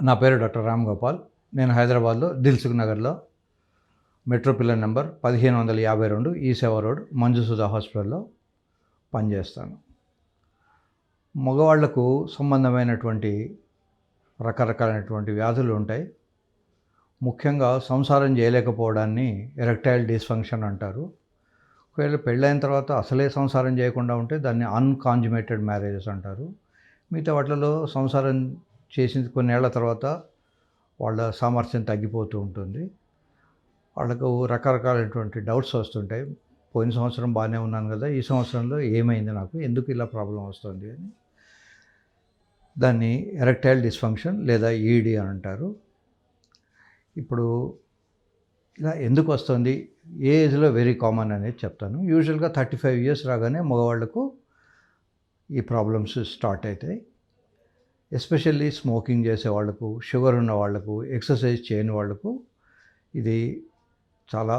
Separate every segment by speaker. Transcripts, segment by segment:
Speaker 1: నా పేరు డాక్టర్ రామ్ గోపాల్. నేను హైదరాబాద్లో దిల్సుఖ్ నగర్లో మెట్రో పిల్లర్ నెంబర్ 1552 ఈ సేవా రోడ్ మంజుసుధా హాస్పిటల్లో పనిచేస్తాను. మగవాళ్లకు సంబంధమైనటువంటి రకరకాలైనటువంటి వ్యాధులు ఉంటాయి. ముఖ్యంగా సంసారం చేయలేకపోవడాన్ని ఎరెక్టైల్ డిస్ఫంక్షన్ అంటారు. ఒకవేళ పెళ్ళైన తర్వాత అసలే సంసారం చేయకుండా ఉంటే దాన్ని అన్కాన్జుమేటెడ్ మ్యారేజెస్ అంటారు. మిగతా వాటిలో సంసారం చేసిన కొన్నేళ్ల తర్వాత వాళ్ళ సామర్థ్యం తగ్గిపోతూ ఉంటుంది. వాళ్ళకు రకరకాలైనటువంటి డౌట్స్ వస్తుంటాయి. పోయిన సంవత్సరం బాగానే ఉన్నాను కదా, ఈ సంవత్సరంలో ఏమైంది, నాకు ఎందుకు ఇలా ప్రాబ్లం వస్తుంది అని. దాన్ని ఎరెక్టైల్ డిస్ఫంక్షన్ లేదా ఈడీ అని అంటారు. ఇప్పుడు ఇలా ఎందుకు వస్తుంది, ఏ ఏజ్లో వెరీ కామన్ అనేది చెప్తాను. యూజువల్గా 35 years రాగానే మగవాళ్లకు ఈ ప్రాబ్లమ్స్ స్టార్ట్ అవుతాయి. ఎస్పెషల్లీ స్మోకింగ్ చేసే వాళ్ళకు, షుగర్ ఉన్న వాళ్ళకు, ఎక్సర్సైజ్ చేయని వాళ్ళకు ఇది చాలా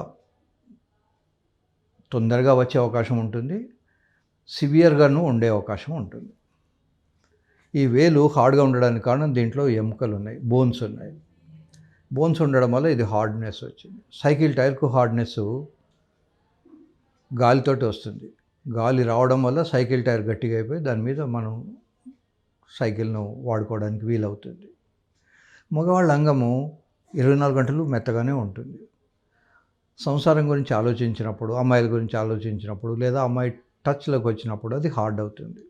Speaker 1: తొందరగా వచ్చే అవకాశం ఉంటుంది, సివియర్గాను ఉండే అవకాశం ఉంటుంది. ఈ వేలు హార్డ్గా ఉండడానికి కారణం దీంట్లో ఎముకలు ఉన్నాయి, బోన్స్ ఉన్నాయి. బోన్స్ ఉండడం వల్ల ఇది హార్డ్నెస్ వచ్చింది. సైకిల్ టైర్కు హార్డ్నెస్ గాలితోటి వస్తుంది. గాలి రావడం వల్ల సైకిల్ టైర్ గట్టిగా అయిపోయి దాని మీద మనం సైకిల్ను వాడుకోవడానికి వీలవుతుంది. మగవాళ్ళ అంగము 24 గంటలు మెత్తగానే ఉంటుంది. సంసారం గురించి ఆలోచించినప్పుడు, అమ్మాయిల గురించి ఆలోచించినప్పుడు, లేదా అమ్మాయి టచ్లోకి వచ్చినప్పుడు అది హార్డ్ అవుతుంది.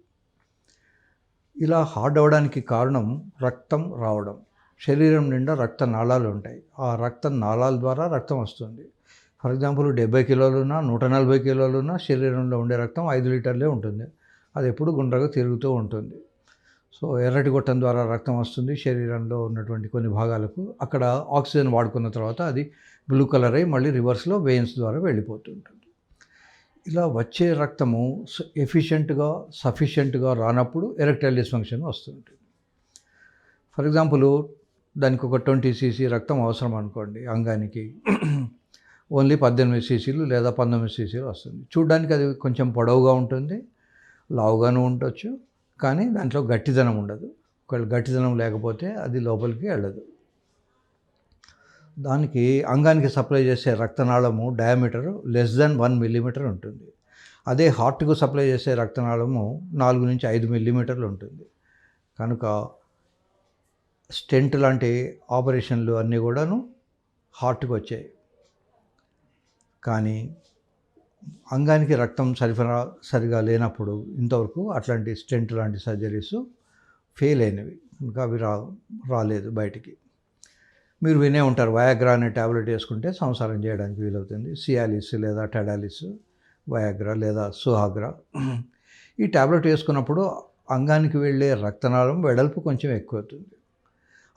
Speaker 1: ఇలా హార్డ్ అవ్వడానికి కారణం రక్తం రావడం. శరీరం నిండా రక్త నాళాలు ఉంటాయి. ఆ రక్త నాళాల ద్వారా రక్తం వస్తుంది. ఫర్ ఎగ్జాంపుల్ 70 కిలోలున్నా 140 కిలోలున్నా శరీరంలో ఉండే రక్తం 5 లీటర్లే ఉంటుంది. అది ఎప్పుడు గుండ్రగా తిరుగుతూ ఉంటుంది. సో ఎర్రటి గొట్టం ద్వారా రక్తం వస్తుంది శరీరంలో ఉన్నటువంటి కొన్ని భాగాలకు. అక్కడ ఆక్సిజన్ వాడుకున్న తర్వాత అది బ్లూ కలర్ అయ్యి మళ్ళీ రివర్స్లో వెయిన్స్ ద్వారా వెళ్ళిపోతుంటుంది. ఇలా వచ్చే రక్తము ఎఫిషియెంట్గా సఫిషియెంట్గా రానప్పుడు ఎరెక్టైల్ డిస్ఫంక్షన్ వస్తుంటుంది. ఫర్ ఎగ్జాంపుల్ దానికి ఒక 20 cc రక్తం అవసరం అనుకోండి అంగానికి, ఓన్లీ 18 ccలు లేదా 19 ccలు వస్తుంది. చూడ్డానికి అది కొంచెం పొడవుగా ఉంటుంది, లావుగాను ఉండొచ్చు, కానీ దాంట్లో గట్టిదనం ఉండదు. ఒకవేళ గట్టిదనం లేకపోతే అది లోపలికి వెళ్ళదు. దానికి అంగానికి సప్లై చేసే రక్తనాళము డయామీటర్ <1 millimeter ఉంటుంది. అదే హార్ట్కు సప్లై చేసే రక్తనాళము 4 నుంచి 5 millimeter ఉంటుంది. కనుక స్టెంట్ లాంటి ఆపరేషన్లు అన్నీ కూడాను హార్ట్కి వచ్చాయి. కానీ అంగానికి రక్తం సరిగా లేనప్పుడు ఇంతవరకు అట్లాంటి స్టెంట్ లాంటి సర్జరీస్ ఫెయిల్ అయినవి. ఇంకా అవి రాలేదు బయటికి. మీరు వినే ఉంటారు, వయాగ్రా అనే ట్యాబ్లెట్ వేసుకుంటే సంసారం చేయడానికి వీలవుతుంది. సియాలిస్ లేదా టెడాలిస్, వయాగ్రా లేదా సుహాగ్రా. ఈ ట్యాబ్లెట్ వేసుకున్నప్పుడు అంగానికి వెళ్ళే రక్తనాళం వెడల్పు కొంచెం ఎక్కువ అవుతుంది.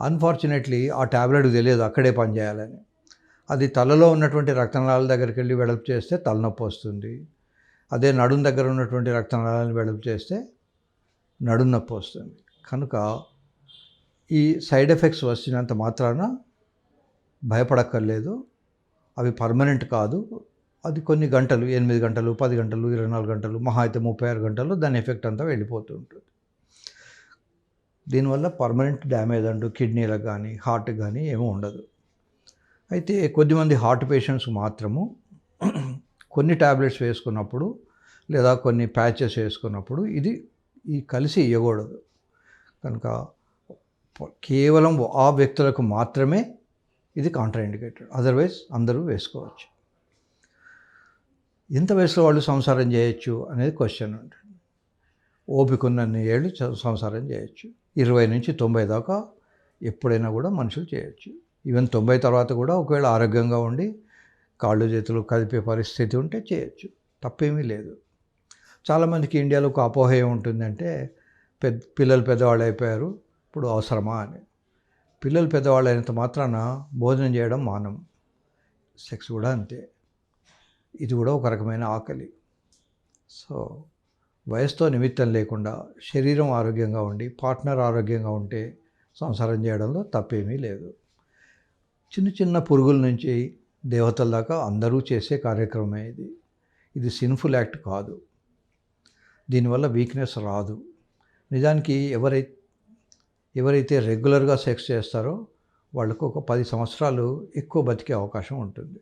Speaker 1: అన్ఫార్చునేట్లీ ఆ ట్యాబ్లెట్ తెలియదు అక్కడే పనిచేయాలని. అది తలలో ఉన్నటువంటి రక్తనాళాల దగ్గరికి వెళ్ళి వెడల్పు చేస్తే తలనొప్పి వస్తుంది. అదే నడుం దగ్గర ఉన్నటువంటి రక్తనాళాలను వెడల్పు చేస్తే నడుం నొప్పి వస్తుంది. కనుక ఈ సైడ్ ఎఫెక్ట్స్ వచ్చినంత మాత్రాన భయపడక్కర్లేదు. అవి పర్మనెంట్ కాదు. అది కొన్ని గంటలు, 8 గంటలు, 10 గంటలు, 24 గంటలు, మహా అయితే 36 గంటలు దాని ఎఫెక్ట్ అంతా వెళ్ళిపోతూ ఉంటుంది. దీనివల్ల పర్మనెంట్ డ్యామేజ్ అంటూ కిడ్నీలకు కానీ హార్ట్కి కానీ ఏమీ ఉండదు. అయితే కొద్దిమంది హార్ట్ పేషెంట్స్ మాత్రము కొన్ని ట్యాబ్లెట్స్ వేసుకున్నప్పుడు లేదా కొన్ని ప్యాచెస్ వేసుకున్నప్పుడు ఈ కలిసి ఇవ్వకూడదు. కనుక కేవలం ఆ వ్యక్తులకు మాత్రమే ఇది కాంట్రాఇండికేటెడ్. అదర్వైజ్ అందరూ వేసుకోవచ్చు. ఎంత వయసులో వాళ్ళు సంసారం చేయొచ్చు అనేది క్వశ్చన్ ఉంటుంది. ఓపిక ఉన్నన్ని ఏళ్ళు సంసారం చేయొచ్చు. 20 నుంచి 90 దాకా ఎప్పుడైనా కూడా మనుషులు చేయొచ్చు. ఈవెన్ 90 తర్వాత కూడా ఒకవేళ ఆరోగ్యంగా ఉండి కాళ్ళు చేతులు కదిపే పరిస్థితి ఉంటే చేయొచ్చు, తప్పేమీ లేదు. చాలామందికి ఇండియాలో ఒక అపోహ ఏముంటుందంటే పిల్లలు పెద్దవాళ్ళు అయిపోయారు, ఇప్పుడు అవసరమా అని. పిల్లలు పెద్దవాళ్ళు అయినంత మాత్రాన భోజనం చేయడం మానం. సెక్స్ కూడా అంతే. ఇది కూడా ఒక రకమైన ఆకలి. సో వయసుతో నిమిత్తం లేకుండా శరీరం ఆరోగ్యంగా ఉండి పార్ట్నర్ ఆరోగ్యంగా ఉంటే సంసారం చేయడంలో తప్పేమీ లేదు. చిన్న చిన్న పురుగుల నుంచి దేవతల దాకా అందరూ చేసే కార్యక్రమమే ఇది సిన్ఫుల్ యాక్ట్ కాదు. దీనివల్ల వీక్నెస్ రాదు. నిజానికి ఎవరైతే రెగ్యులర్గా సెక్స్ చేస్తారో వాళ్ళకు ఒక 10 సంవత్సరాలు ఎక్కువ బతికే అవకాశం ఉంటుంది.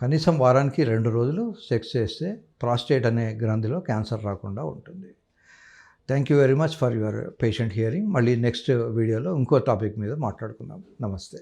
Speaker 1: కనీసం వారానికి 2 రోజులు సెక్స్ చేస్తే ప్రాస్టేట్ అనే గ్రంథిలో క్యాన్సర్ రాకుండా ఉంటుంది. Thank you very much for your patient hearing. మళ్ళీ నెక్స్ట్ వీడియోలో ఇంకో టాపిక్ మీద మాట్లాడుకుందాం. నమస్తే.